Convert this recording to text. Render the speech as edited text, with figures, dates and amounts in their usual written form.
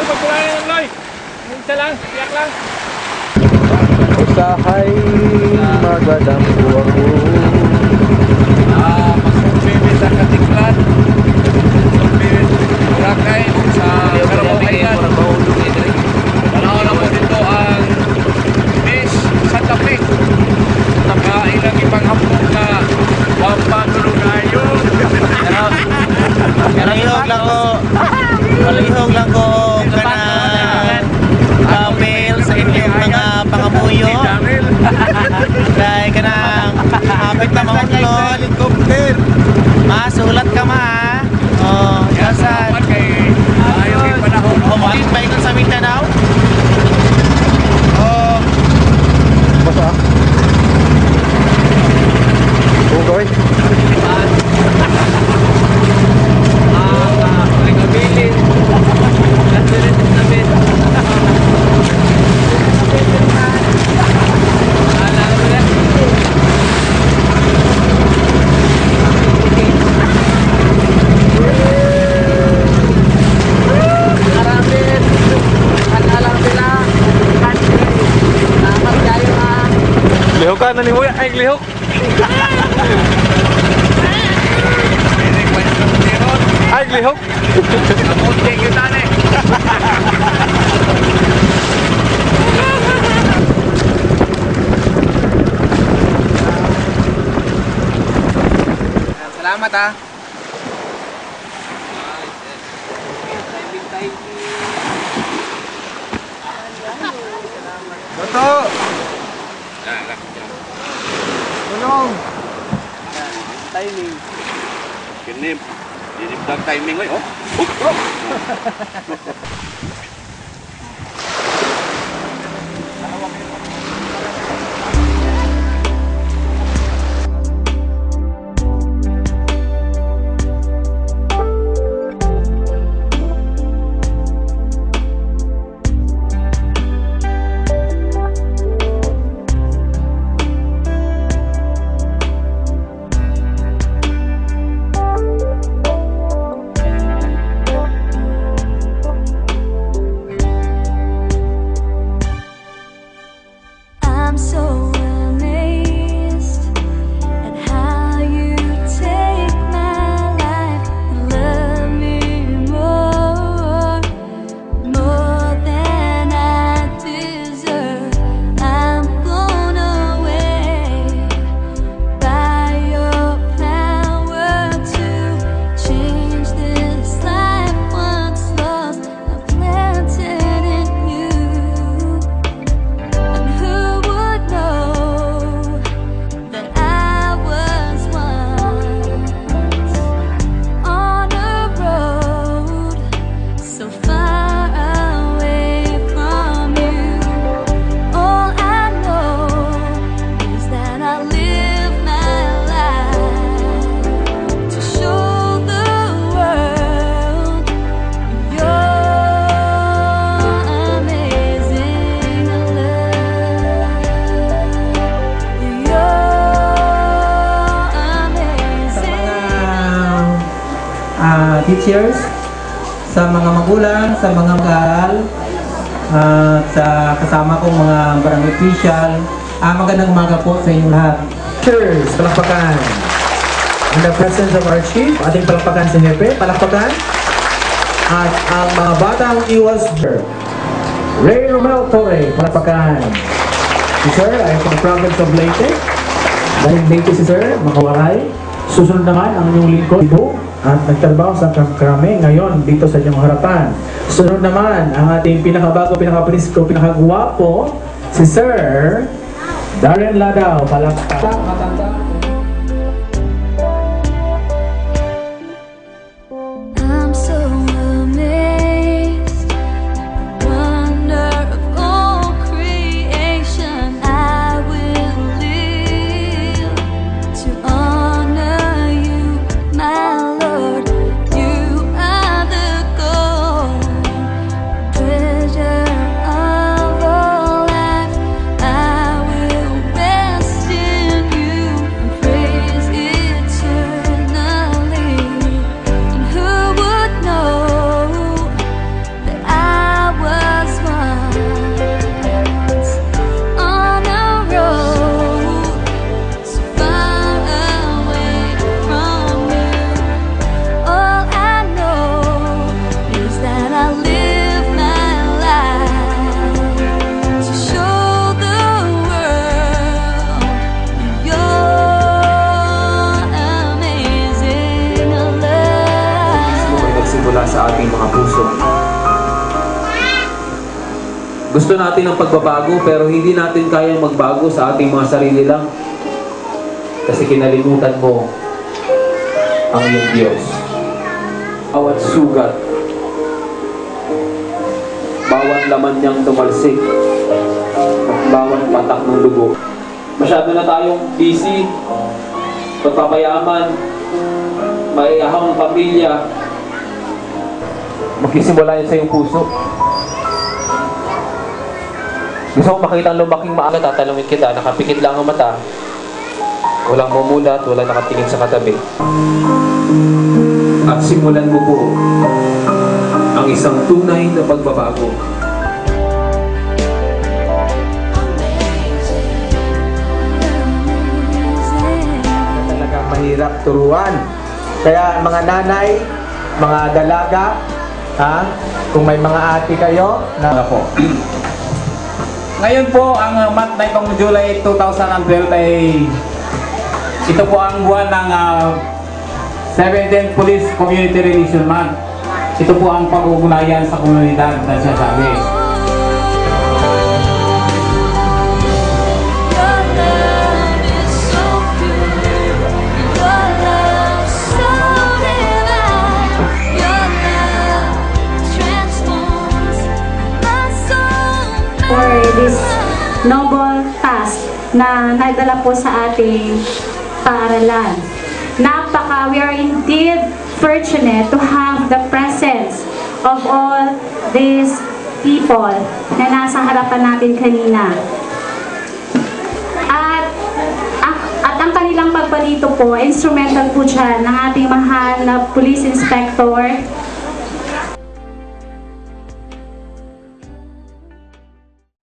Loy, pagkulanin ng Loy. Isa lang, tiyak lang. Usahay magdadampo ako. Masubibit sa Katiklan. Masubibit Boracay sa Caraboayan. Panahon ako dito ang Miss Santa Fe. Ilang ipanghapon na wampatulog kayo. Malihog lang ko. Malihog lang ko kanang mail sa inyong mga pangamuyo. Kaya kanang hapit na maunlod. Masulat ka ma. Oh, yasan. Ayaw yung panahon. Umalit ba ikon sa Mindanao? Oh. Basta? Ugoy. Nagabilin. Lihok ka na ni Huya, ay lihok. Ay lihok. Muntik yung tani. Salamat ha. Toto! Tulong! Timing. Kinip. Dinipdag timing ko oh. Teachers, sa mga magulang, sa mga mag-aaral, sa kasama kong mga barangay official, magandang umaga po sa inyong lahat. Cheers! Palakpakan! In the presence of our chief, ating palakpakan si Hepe, palakpakan. At ang mga batang iwas, Ray Romel Torre, palakpakan. Si Sir ay from the province of Leyte. Dahil Leyte si Sir, Makawaray. Susunod naman ang inyong lingkod, at nagtrabaho sa Krame ngayon dito sa inyong harapan. Sunod naman ang ating pinakabago, pinakaprisko, pinakagwapo, si Sir Darren Ladao. Palakpak. mula sa ating mga puso. Gusto natin ng pagbabago pero hindi natin kayang magbago sa ating mga sarili lang. Kasi kinalimutan mo ang iyong Diyos. Bawat sugat, bawat laman niyang tumalsik, at bawat patak ng dugo. Masyado na tayong busy, pagpapayaman, maiahang pamilya. Magsisimula yun sa iyong puso. Gusto ko makita ang lumaking maaga, tatanungin kita, nakapikit lang ang mata. Walang mumulat, walang nakatingin sa katabi. At simulan mo po ang isang tunay na pagbabago. Talagang mahirap turuan. Kaya mga nanay, mga dalaga, kung may mga ate kayo, na po. Ngayon po, ang month na itong July 2012 ay ito po ang buwan ng 17th Police Community Relation Month. Ito po ang pag-ugnayan sa komunidad na sinasabi. For this noble task na nagdala po sa ating paaralan. We are indeed fortunate to have the presence of all these people na nasa harapan natin kanina. At ang kanilang pagbalito po, instrumental po dyan ng ating mahal na Police Inspector